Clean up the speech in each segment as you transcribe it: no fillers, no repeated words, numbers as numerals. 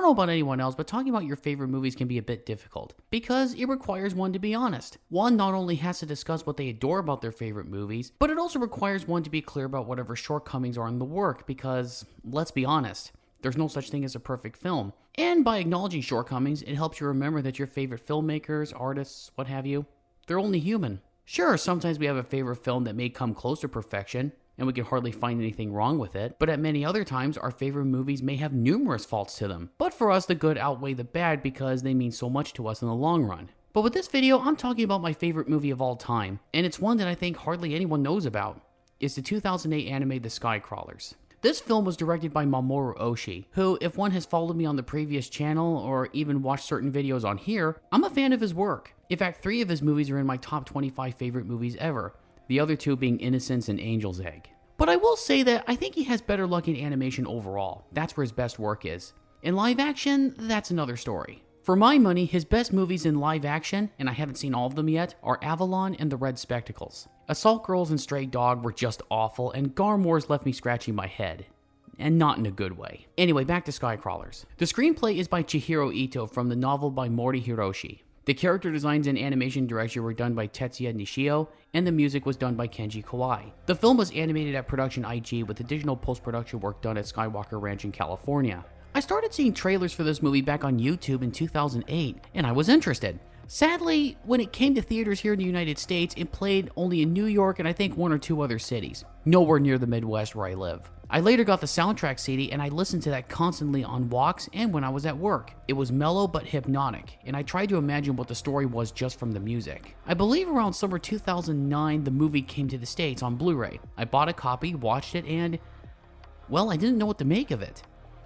know about anyone else, but talking about your favorite movies can be a bit difficult because it requires one to be honest. One not only has to discuss what they adore about their favorite movies, but it also requires one to be clear about whatever shortcomings are in the work because, let's be honest, there's no such thing as a perfect film. And by acknowledging shortcomings, it helps you remember that your favorite filmmakers, artists, what have you, they're only human. Sure, sometimes we have a favorite film that may come close to perfection, and we can hardly find anything wrong with it, but at many other times, our favorite movies may have numerous faults to them. But for us, the good outweigh the bad because they mean so much to us in the long run. But with this video, I'm talking about my favorite movie of all time, and it's one that I think hardly anyone knows about. It's the 2008 anime The Skycrawlers. This film was directed by Mamoru Oshii, who, if one has followed me on the previous channel or even watched certain videos on here, I'm a fan of his work. In fact, 3 of his movies are in my top 25 favorite movies ever, the other 2 being Innocence and Angel's Egg. But I will say that I think he has better luck in animation overall. That's where his best work is. In live action, that's another story. For my money, his best movies in live action, and I haven't seen all of them yet, are Avalon and The Red Spectacles. Assault Girls and Stray Dog were just awful, and Garmore's left me scratching my head. And not in a good way. Anyway, back to Skycrawlers. The screenplay is by Chihiro Ito from the novel by Mori Hiroshi. The character designs and animation direction were done by Tetsuya Nishio, and the music was done by Kenji Kawai. The film was animated at Production IG with additional post-production work done at Skywalker Ranch in California. I started seeing trailers for this movie back on YouTube in 2008, and I was interested. Sadly, when it came to theaters here in the United States, it played only in New York and I think 1 or 2 other cities, nowhere near the Midwest where I live. I later got the soundtrack CD and I listened to that constantly on walks and when I was at work. It was mellow but hypnotic, and I tried to imagine what the story was just from the music. I believe around summer 2009 the movie came to the States on Blu-ray. I bought a copy, watched it, and, well, I didn't know what to make of it.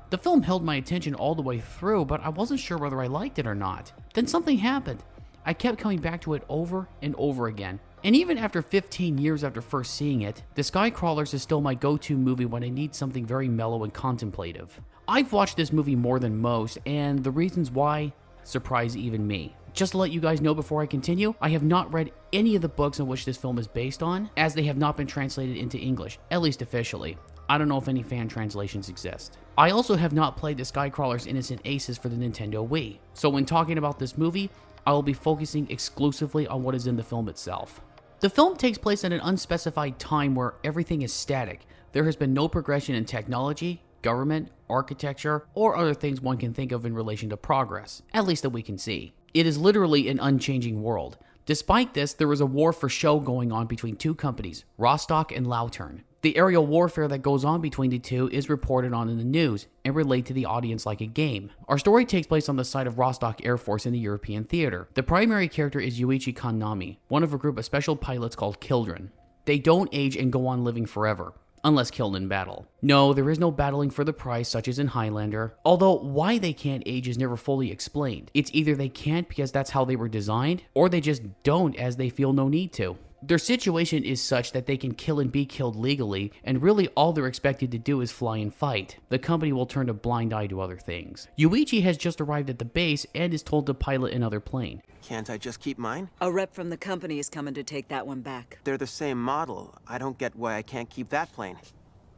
The film held my attention all the way through, but I wasn't sure whether I liked it or not. Then something happened. I kept coming back to it over and over again. And even after 15 years after first seeing it, The Skycrawlers is still my go-to movie when I need something very mellow and contemplative. I've watched this movie more than most, and the reasons why surprise even me. Just to let you guys know before I continue, I have not read any of the books on which this film is based on, as they have not been translated into English, at least officially. I don't know if any fan translations exist. I also have not played The Skycrawlers Innocent Aces for the Nintendo Wii, so when talking about this movie, I will be focusing exclusively on what is in the film itself. The film takes place at an unspecified time where everything is static. There has been no progression in technology, government, architecture, or other things one can think of in relation to progress, at least that we can see. It is literally an unchanging world. Despite this, there is a war for show going on between 2 companies, Rostock and Lautern. The aerial warfare that goes on between the 2 is reported on in the news and relayed to the audience like a game. Our story takes place on the site of Rostock Air Force in the European theater. The primary character is Yuichi Kannami, one of a group of special pilots called Children. They don't age and go on living forever, unless killed in battle. No, there is no battling for the prize such as in Highlander, although why they can't age is never fully explained. It's either they can't because that's how they were designed, or they just don't as they feel no need to. Their situation is such that they can kill and be killed legally, and really all they're expected to do is fly and fight. The company will turn a blind eye to other things. Yuichi has just arrived at the base and is told to pilot another plane. Can't I just keep mine? A rep from the company is coming to take that one back. They're the same model. I don't get why I can't keep that plane.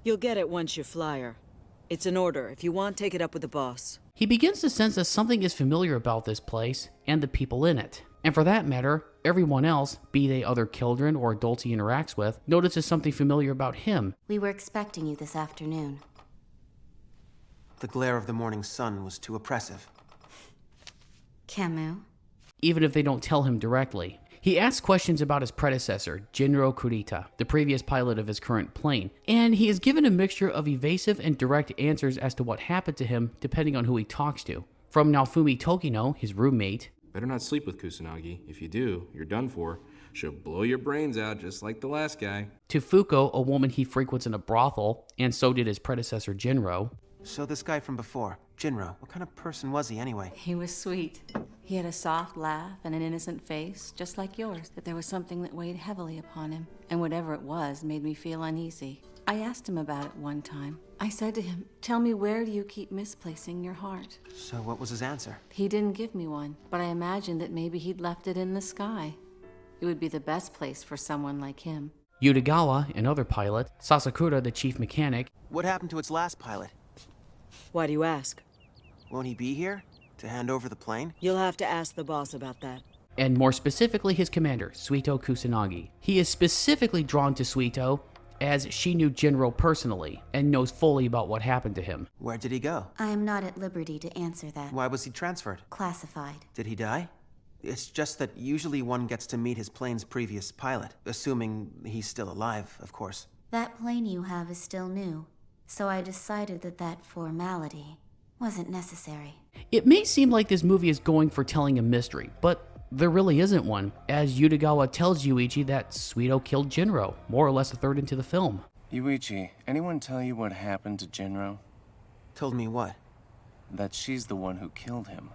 You'll get it once you fly her. It's an order. If you want, take it up with the boss. He begins to sense that something is familiar about this place and the people in it. And for that matter, everyone else, be they other children or adults he interacts with, notices something familiar about him. We were expecting you this afternoon. The glare of the morning sun was too oppressive. Camus? Even if they don't tell him directly. He asks questions about his predecessor, Jinro Kurita, the previous pilot of his current plane, and he is given a mixture of evasive and direct answers as to what happened to him depending on who he talks to. From Naofumi Tokino, his roommate, better not sleep with Kusanagi. If you do, you're done for. She'll blow your brains out just like the last guy. To Fuko, a woman he frequents in a brothel, and so did his predecessor Jinro. So this guy from before, Jinro, what kind of person was he anyway? He was sweet. He had a soft laugh and an innocent face, just like yours. But there was something that weighed heavily upon him, and whatever it was made me feel uneasy. I asked him about it one time. I said to him, "Tell me, where do you keep misplacing your heart?" So what was his answer? He didn't give me one, but I imagined that maybe he'd left it in the sky. It would be the best place for someone like him. Yutagawa, another pilot, Sasakura, the chief mechanic. What happened to its last pilot? Why do you ask? Won't he be here to hand over the plane? You'll have to ask the boss about that. And more specifically his commander, Suito Kusanagi. He is specifically drawn to Suito as she knew Jinro personally and knows fully about what happened to him. Where did he go? I am not at liberty to answer that. Why was he transferred? Classified. Did he die? It's just that usually one gets to meet his plane's previous pilot, assuming he's still alive, of course. That plane you have is still new, so I decided that formality wasn't necessary. It may seem like this movie is going for telling a mystery, but there really isn't one, as Yutagawa tells Yuichi that Suito killed Jinro, more or less a third into the film. Yuichi, anyone tell you what happened to Jinro? Told me what? That she's the one who killed him.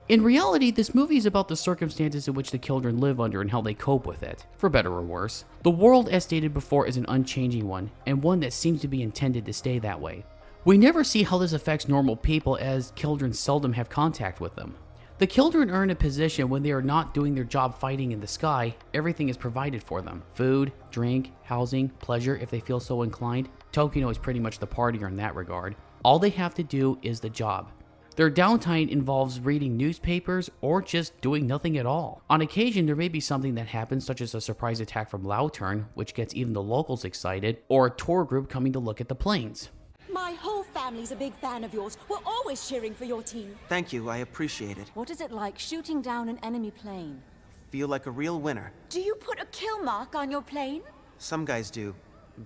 In reality, this movie is about the circumstances in which the children live under and how they cope with it, for better or worse. The world, as stated before, is an unchanging one, and one that seems to be intended to stay that way. We never see how this affects normal people, as children seldom have contact with them. The children are in a position when they are not doing their job fighting in the sky, everything is provided for them. Food, drink, housing, pleasure if they feel so inclined. Tokyo is pretty much the partier in that regard. All they have to do is the job. Their downtime involves reading newspapers or just doing nothing at all. On occasion, there may be something that happens, such as a surprise attack from Lautern, which gets even the locals excited, or a tour group coming to look at the planes. My whole family's a big fan of yours. We're always cheering for your team. Thank you, I appreciate it. What is it like shooting down an enemy plane? Feel like a real winner. Do you put a kill mark on your plane? Some guys do,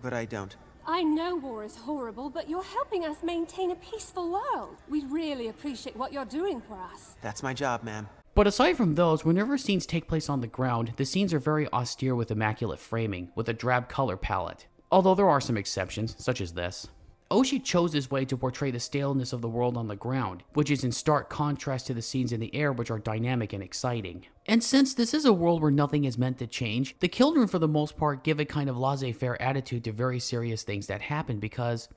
but I don't. I know war is horrible, but you're helping us maintain a peaceful world. We really appreciate what you're doing for us. That's my job, ma'am. But aside from those, whenever scenes take place on the ground, the scenes are very austere with immaculate framing, with a drab color palette. Although there are some exceptions, such as this. Oshii chose this way to portray the staleness of the world on the ground, which is in stark contrast to the scenes in the air, which are dynamic and exciting. And since this is a world where nothing is meant to change, the children for the most part give a kind of laissez-faire attitude to very serious things that happen because,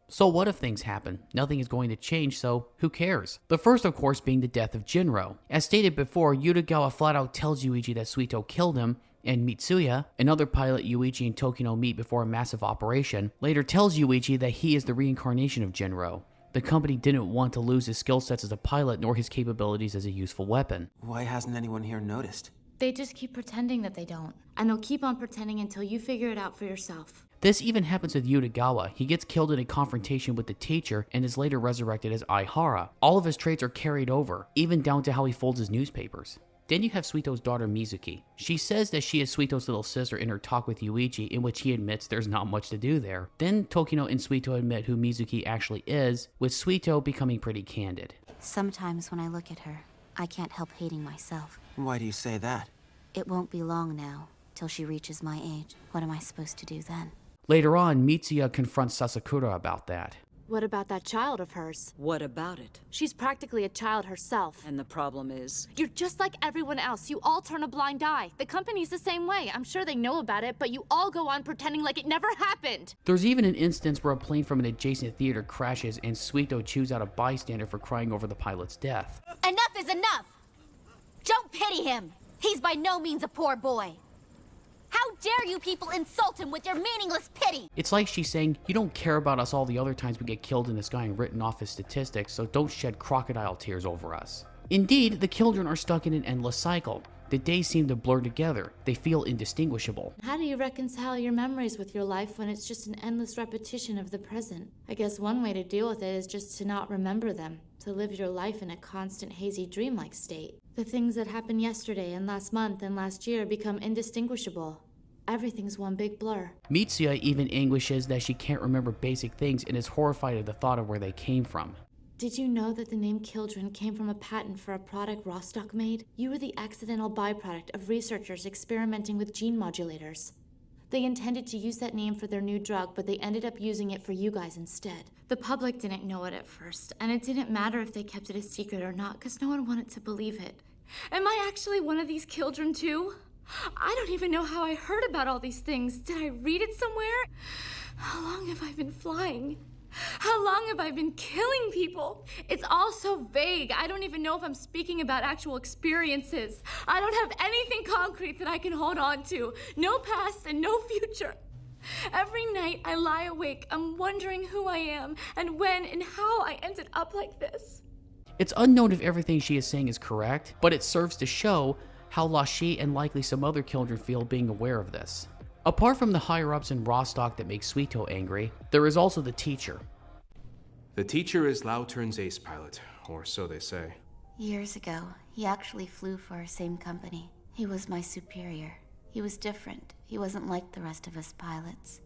so what if things happen? Nothing is going to change, so who cares? The first, of course, being the death of Jinro. As stated before, Yutagawa flat out tells Yuichi that Suito killed him, and Mitsuya, another pilot Yuichi and Tokino meet before a massive operation, later tells Yuichi that he is the reincarnation of Jinro. The company didn't want to lose his skill sets as a pilot nor his capabilities as a useful weapon. Why hasn't anyone here noticed? They just keep pretending that they don't. And they'll keep on pretending until you figure it out for yourself. This even happens with Yutagawa. He gets killed in a confrontation with the teacher and is later resurrected as Aihara. All of his traits are carried over, even down to how he folds his newspapers. Then you have Suito's daughter Mizuki. She says that she is Suito's little sister in her talk with Yuichi, in which he admits there's not much to do there. Then Tokino and Suito admit who Mizuki actually is, with Suito becoming pretty candid. Sometimes when I look at her, I can't help hating myself. Why do you say that? It won't be long now, till she reaches my age. What am I supposed to do then? Later on, Mitsuya confronts Sasakura about that. What about that child of hers? What about it? She's practically a child herself. And the problem is? You're just like everyone else. You all turn a blind eye. The company's the same way. I'm sure they know about it, but you all go on pretending like it never happened. There's even an instance where a plane from an adjacent theater crashes and Suito chews out a bystander for crying over the pilot's death. Enough is enough! Don't pity him! He's by no means a poor boy. How dare you people insult him with your meaningless pity? It's like she's saying, you don't care about us all the other times we get killed in the sky and written off as statistics, so don't shed crocodile tears over us. Indeed, the children are stuck in an endless cycle. The days seem to blur together. They feel indistinguishable. How do you reconcile your memories with your life when it's just an endless repetition of the present? I guess one way to deal with it is just to not remember them, to live your life in a constant hazy dreamlike state. The things that happened yesterday and last month and last year become indistinguishable. Everything's one big blur. Mitsuya even anguishes that she can't remember basic things and is horrified at the thought of where they came from. Did you know that the name Children came from a patent for a product Rostock made? You were the accidental byproduct of researchers experimenting with gene modulators. They intended to use that name for their new drug, but they ended up using it for you guys instead. The public didn't know it at first, and it didn't matter if they kept it a secret or not, because no one wanted to believe it. Am I actually one of these children too? I don't even know how I heard about all these things. Did I read it somewhere? How long have I been flying? How long have I been killing people? It's all so vague. I don't even know if I'm speaking about actual experiences. I don't have anything concrete that I can hold on to. No past and no future. Every night I lie awake, I'm wondering who I am and when and how I ended up like this. It's unknown if everything she is saying is correct, but it serves to show how Oshii and likely some other children feel being aware of this. Apart from the higher-ups in Rostock that make Suito angry, there is also the teacher. The teacher is Lautern's ace pilot, or so they say. Years ago, he actually flew for our same company. He was my superior. He was different. He wasn't like the rest of us pilots.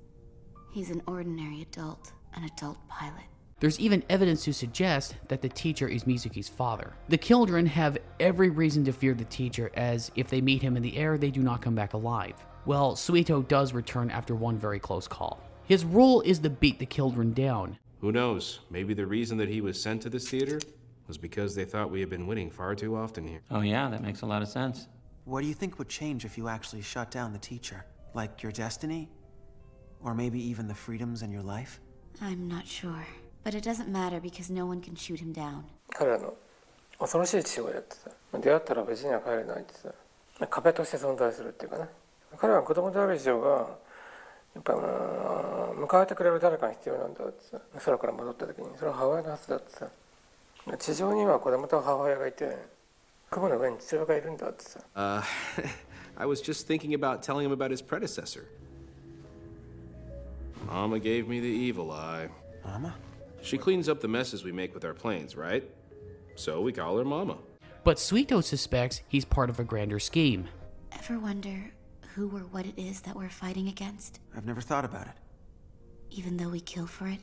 He's an ordinary adult, an adult pilot. There's even evidence to suggest that the teacher is Mizuki's father. The children have every reason to fear the teacher, as if they meet him in the air, they do not come back alive. Well, Suito does return after one very close call. His role is to beat the children down. Who knows? Maybe the reason that he was sent to this theater was because they thought we had been winning far too often here. Oh yeah, that makes a lot of sense. What do you think would change if you actually shut down the teacher? Like your destiny? Or maybe even the freedoms in your life? I'm not sure. But it doesn't matter because no one can shoot him down. 彼らの恐ろしい父親ってさ、出会ったら無事には帰れないってさ、壁として存在するっていうかね。彼らが子供である以上が、やっぱり迎えてくれる誰かが必要なんだってさ、空から戻った時に、それは母親のはずだってさ、地上には子供と母親がいて、雲の上に父親がいるんだってさ。I was just thinking about telling him about his predecessor. Mama gave me the evil eye. Mama? She cleans up the messes we make with our planes, right? So we call her Mama. But Suito suspects he's part of a grander scheme. Ever wonder who or what it is that we're fighting against? I've never thought about it. Even though we kill for it?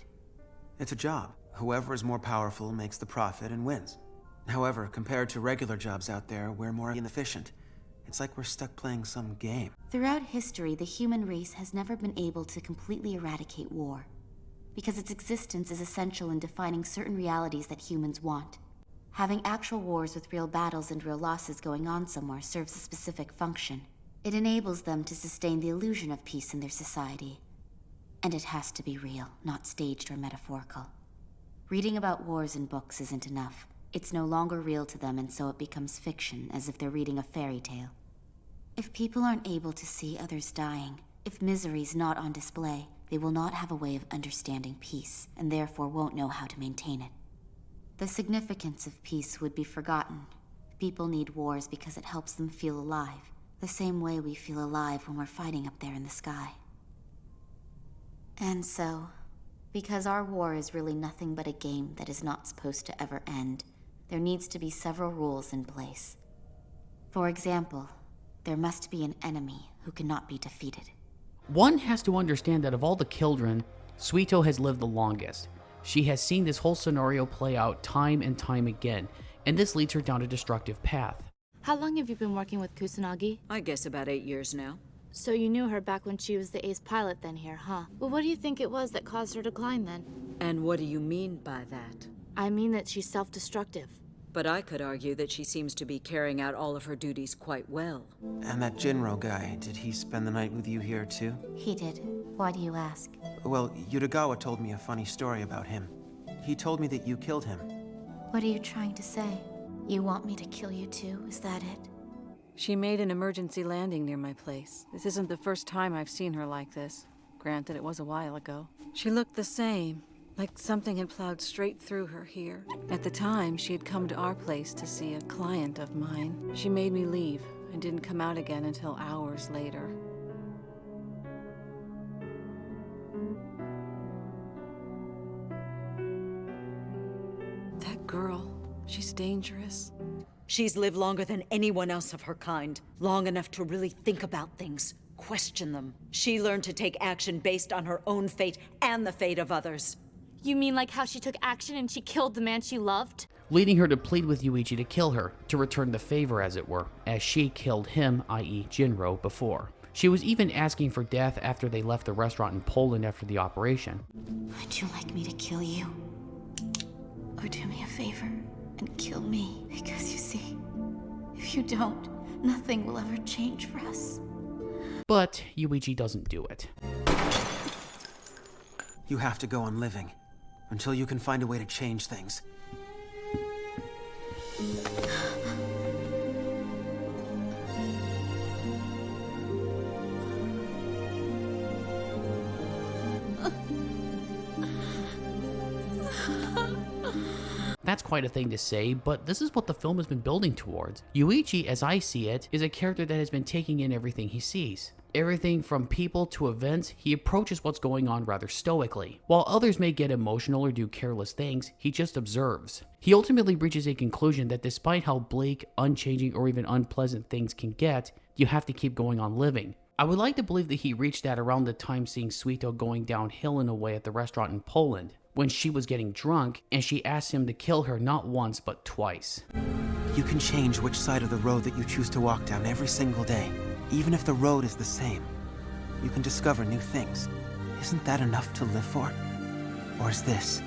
It's a job. Whoever is more powerful makes the profit and wins. However, compared to regular jobs out there, we're more inefficient. It's like we're stuck playing some game. Throughout history, the human race has never been able to completely eradicate war, because its existence is essential in defining certain realities that humans want. Having actual wars with real battles and real losses going on somewhere serves a specific function. It enables them to sustain the illusion of peace in their society. And it has to be real, not staged or metaphorical. Reading about wars in books isn't enough. It's no longer real to them, and so it becomes fiction, as if they're reading a fairy tale. If people aren't able to see others dying, if misery's not on display, they will not have a way of understanding peace, and therefore won't know how to maintain it. The significance of peace would be forgotten. People need wars because it helps them feel alive, the same way we feel alive when we're fighting up there in the sky. And so, because our war is really nothing but a game that is not supposed to ever end, there needs to be several rules in place. For example, there must be an enemy who cannot be defeated. One has to understand that of all the children, Suito has lived the longest. She has seen this whole scenario play out time and time again, and this leads her down a destructive path. How long have you been working with Kusanagi? I guess about 8 years now. So you knew her back when she was the ace pilot then here, huh? Well, what do you think it was that caused her decline then? And what do you mean by that? I mean that she's self-destructive. But I could argue that she seems to be carrying out all of her duties quite well. And that Jinro guy, did he spend the night with you here too? He did. Why do you ask? Well, Yutagawa told me a funny story about him. He told me that you killed him. What are you trying to say? You want me to kill you too, is that it? She made an emergency landing near my place. This isn't the first time I've seen her like this. Granted, it was a while ago. She looked the same, like something had plowed straight through her here. At the time, she had come to our place to see a client of mine. She made me leave and didn't come out again until hours later. That girl, she's dangerous. She's lived longer than anyone else of her kind. Long enough to really think about things, question them. She learned to take action based on her own fate and the fate of others. You mean like how she took action and she killed the man she loved? Leading her to plead with Yuichi to kill her, to return the favor as it were, as she killed him, i.e. Jinro, before. She was even asking for death after they left the restaurant in Poland after the operation. Would you like me to kill you? Or do me a favor and kill me? Because you see, if you don't, nothing will ever change for us. But Yuichi doesn't do it. You have to go on living, until you can find a way to change things. that's quite a thing to say, but this is what the film has been building towards. Yuichi, as I see it, is a character that has been taking in everything he sees. Everything from people to events, he approaches what's going on rather stoically. While others may get emotional or do careless things, he just observes. He ultimately reaches a conclusion that despite how bleak, unchanging, or even unpleasant things can get, you have to keep going on living. I would like to believe that he reached that around the time seeing Suito going downhill in a way at the restaurant in Poland, when she was getting drunk and she asked him to kill her not once but twice. You can change which side of the road that you choose to walk down every single day. Even if the road is the same, you can discover new things. Isn't that enough to live for? Or is this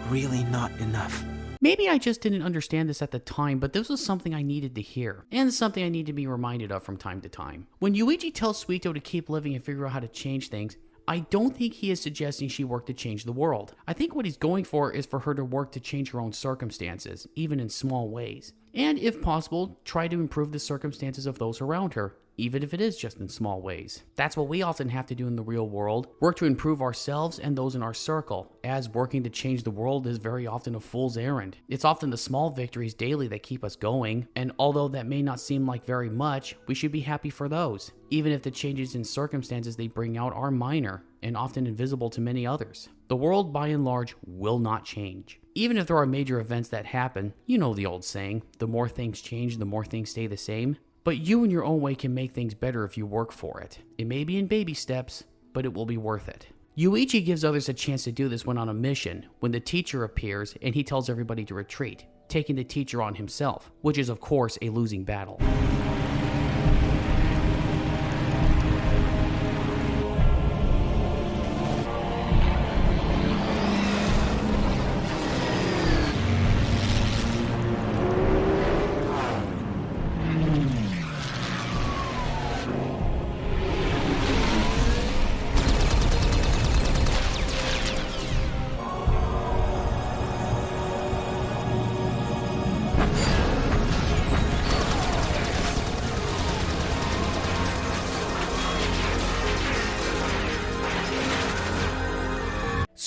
really not enough? Maybe I just didn't understand this at the time, but this was something I needed to hear, and something I need to be reminded of from time to time. When Yuichi tells Suito to keep living and figure out how to change things, I don't think he is suggesting she work to change the world. I think what he's going for is for her to work to change her own circumstances, even in small ways. And if possible, try to improve the circumstances of those around her, even if it is just in small ways. That's what we often have to do in the real world, work to improve ourselves and those in our circle, as working to change the world is very often a fool's errand. It's often the small victories daily that keep us going, and although that may not seem like very much, we should be happy for those, even if the changes in circumstances they bring out are minor and often invisible to many others. The world, by and large, will not change. Even if there are major events that happen, you know the old saying, the more things change, the more things stay the same. But you in your own way can make things better if you work for it. It may be in baby steps, but it will be worth it. Yuichi gives others a chance to do this when on a mission, when the teacher appears and he tells everybody to retreat, taking the teacher on himself, which is of course a losing battle.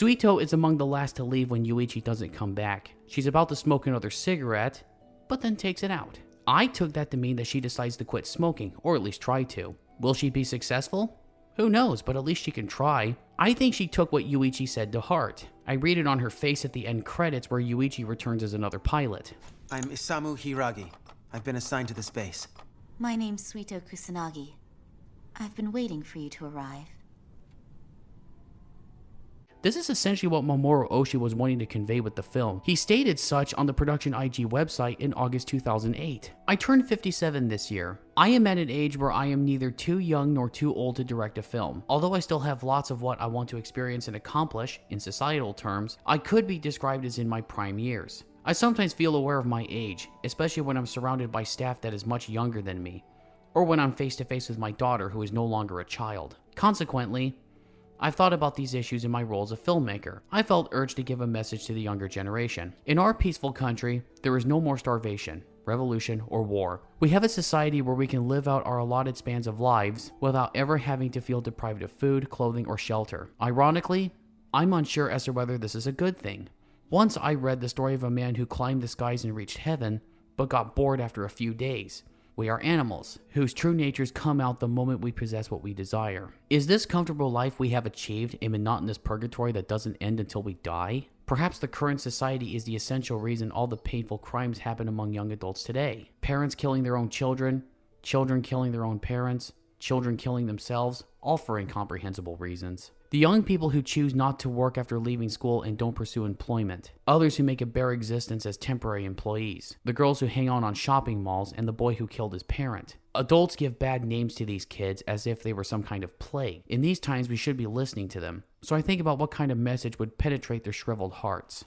Suito is among the last to leave when Yuichi doesn't come back. She's about to smoke another cigarette, but then takes it out. I took that to mean that she decides to quit smoking, or at least try to. Will she be successful? Who knows, but at least she can try. I think she took what Yuichi said to heart. I read it on her face at the end credits where Yuichi returns as another pilot. I'm Isamu Hiragi. I've been assigned to this base. My name's Suito Kusanagi. I've been waiting for you to arrive. This is essentially what Mamoru Oshii was wanting to convey with the film. He stated such on the Production IG website in August 2008. I turned 57 this year. I am at an age where I am neither too young nor too old to direct a film. Although I still have lots of what I want to experience and accomplish, in societal terms, I could be described as in my prime years. I sometimes feel aware of my age, especially when I'm surrounded by staff that is much younger than me, or when I'm face to face with my daughter who is no longer a child. Consequently, I've thought about these issues in my role as a filmmaker. I felt urged to give a message to the younger generation. In our peaceful country, there is no more starvation, revolution, or war. We have a society where we can live out our allotted spans of lives without ever having to feel deprived of food, clothing, or shelter. Ironically, I'm unsure as to whether this is a good thing. Once I read the story of a man who climbed the skies and reached heaven, but got bored after a few days. We are animals, whose true natures come out the moment we possess what we desire. Is this comfortable life we have achieved a monotonous purgatory that doesn't end until we die? Perhaps the current society is the essential reason all the painful crimes happen among young adults today. Parents killing their own children, children killing their own parents, children killing themselves, all for incomprehensible reasons. The young people who choose not to work after leaving school and don't pursue employment. Others who make a bare existence as temporary employees. The girls who hang on shopping malls and the boy who killed his parent. Adults give bad names to these kids as if they were some kind of plague. In these times, we should be listening to them. So I think about what kind of message would penetrate their shriveled hearts.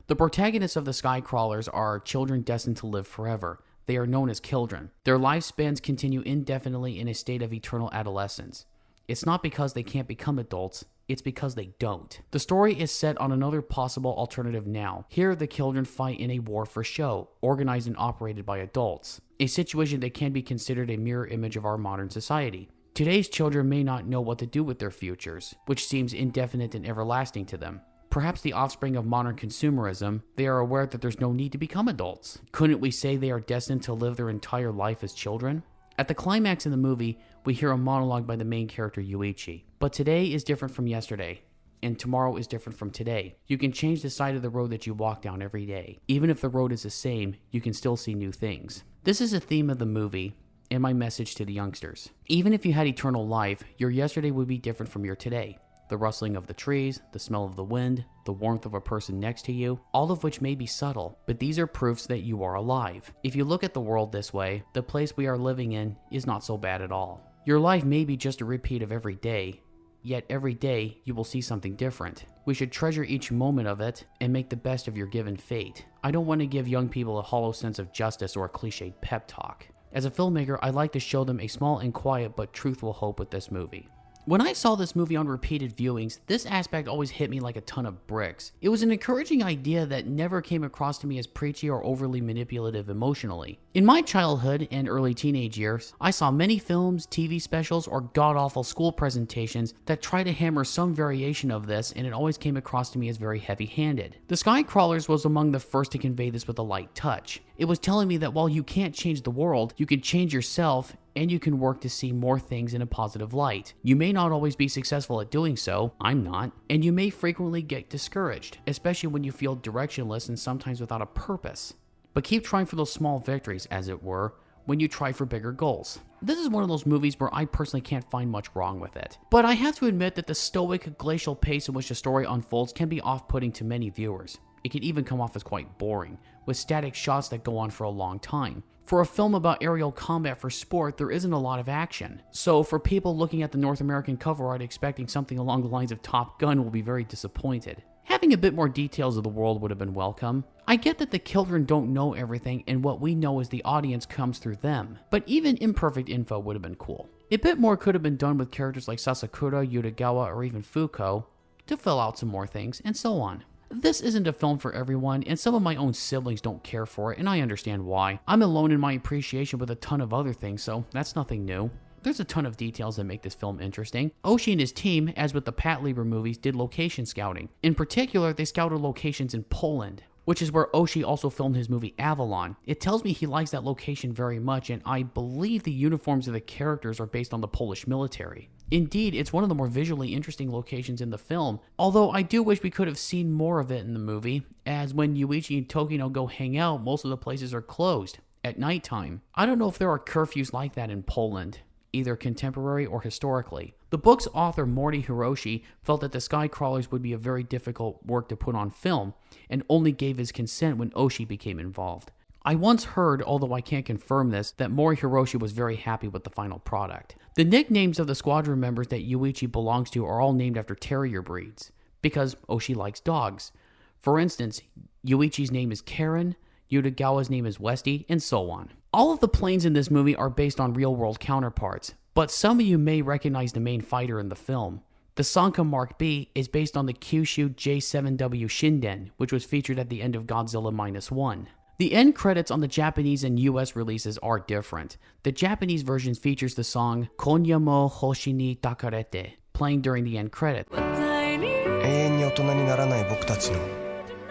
The protagonists of the Skycrawlers are children destined to live forever. They are known as children. Their lifespans continue indefinitely in a state of eternal adolescence. It's not because they can't become adults, it's because they don't. The story is set on another possible alternative now. Here, the children fight in a war for show, organized and operated by adults. A situation that can be considered a mirror image of our modern society. Today's children may not know what to do with their futures, which seems indefinite and everlasting to them. Perhaps the offspring of modern consumerism, they are aware that there's no need to become adults. Couldn't we say they are destined to live their entire life as children? At the climax in the movie, we hear a monologue by the main character Yuichi. But today is different from yesterday, and tomorrow is different from today. You can change the side of the road that you walk down every day. Even if the road is the same, you can still see new things. This is a theme of the movie, and my message to the youngsters. Even if you had eternal life, your yesterday would be different from your today. The rustling of the trees, the smell of the wind, the warmth of a person next to you, all of which may be subtle, but these are proofs that you are alive. If you look at the world this way, the place we are living in is not so bad at all. Your life may be just a repeat of every day, yet every day you will see something different. We should treasure each moment of it and make the best of your given fate. I don't want to give young people a hollow sense of justice or a cliched pep talk. As a filmmaker, I like to show them a small and quiet but truthful hope with this movie. When I saw this movie on repeated viewings, this aspect always hit me like a ton of bricks. It was an encouraging idea that never came across to me as preachy or overly manipulative emotionally. In my childhood and early teenage years, I saw many films, TV specials, or god-awful school presentations that try to hammer some variation of this, and it always came across to me as very heavy-handed. The Skycrawlers was among the first to convey this with a light touch. It was telling me that while you can't change the world, you can change yourself, and you can work to see more things in a positive light. You may not always be successful at doing so, I'm not, and you may frequently get discouraged, especially when you feel directionless and sometimes without a purpose. But keep trying for those small victories, as it were, when you try for bigger goals. This is one of those movies where I personally can't find much wrong with it. But I have to admit that the stoic, glacial pace in which the story unfolds can be off-putting to many viewers. It can even come off as quite boring, with static shots that go on for a long time. For a film about aerial combat for sport, there isn't a lot of action. So for people looking at the North American cover art expecting something along the lines of Top Gun will be very disappointed. Having a bit more details of the world would have been welcome. I get that the children don't know everything, and what we know as the audience comes through them, but even imperfect info would have been cool. A bit more could have been done with characters like Sasakura, Yutagawa, or even Fuko to fill out some more things, and so on. This isn't a film for everyone, and some of my own siblings don't care for it, and I understand why. I'm alone in my appreciation with a ton of other things, so that's nothing new. There's a ton of details that make this film interesting. Oshii and his team, as with the Patlabor movies, did location scouting. In particular, they scouted locations in Poland, which is where Oshii also filmed his movie Avalon. It tells me he likes that location very much, and I believe the uniforms of the characters are based on the Polish military. Indeed, it's one of the more visually interesting locations in the film, although I do wish we could have seen more of it in the movie, as when Yuichi and Tokino go hang out, most of the places are closed at nighttime. I don't know if there are curfews like that in Poland, either contemporary or historically. The book's author, Mori Hiroshi, felt that the Skycrawlers would be a very difficult work to put on film, and only gave his consent when Oshii became involved. I once heard, although I can't confirm this, that Mori Hiroshi was very happy with the final product. The nicknames of the squadron members that Yuichi belongs to are all named after terrier breeds, because Oshii likes dogs. For instance, Yuichi's name is Karen, Yutagawa's name is Westy, and so on. All of the planes in this movie are based on real-world counterparts, but some of you may recognize the main fighter in the film. The Sanctum Mark B is based on the Kyushu J7W Shinden, which was featured at the end of Godzilla -1. The end credits on the Japanese and US releases are different. The Japanese version features the song Konya mo Hoshi ni Takarete, playing during the end credit. 永遠に大人にならない僕たちの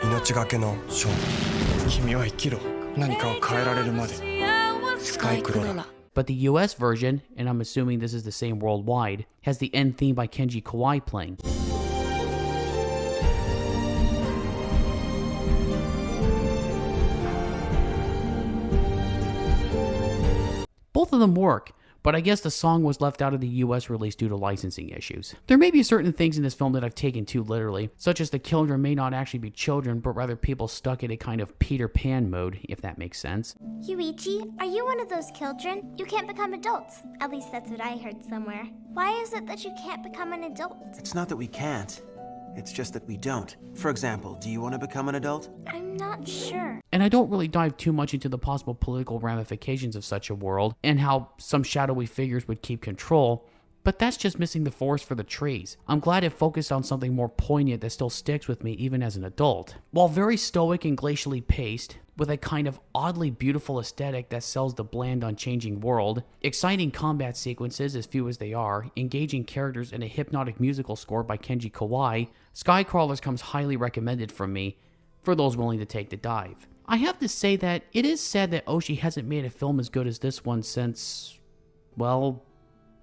命がけの勝負。君は生きろ。何かを変えられるまで。スカイクロラ。 But the US version, and I'm assuming this is the same worldwide, has the end theme by Kenji Kawai playing. Both of them work, but I guess the song was left out of the US release due to licensing issues. There may be certain things in this film that I've taken too literally, such as the children may not actually be children, but rather people stuck in a kind of Peter Pan mode, if that makes sense. Yuichi, are you one of those children? You can't become adults. At least that's what I heard somewhere. Why is it that you can't become an adult? It's not that we can't. It's just that we don't. For example, do you want to become an adult? I'm not sure. And I don't really dive too much into the possible political ramifications of such a world, and how some shadowy figures would keep control, but that's just missing the forest for the trees. I'm glad it focused on something more poignant that still sticks with me even as an adult. While very stoic and glacially paced, with a kind of oddly beautiful aesthetic that sells the bland, unchanging world, exciting combat sequences, as few as they are, engaging characters, and a hypnotic musical score by Kenji Kawai, Skycrawlers comes highly recommended from me for those willing to take the dive. I have to say that it is sad that Oshii hasn't made a film as good as this one since, well,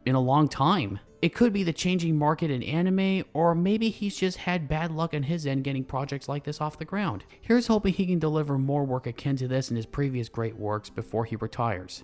in a long time. It could be the changing market in anime, or maybe he's just had bad luck on his end getting projects like this off the ground. Here's hoping he can deliver more work akin to this in his previous great works before he retires.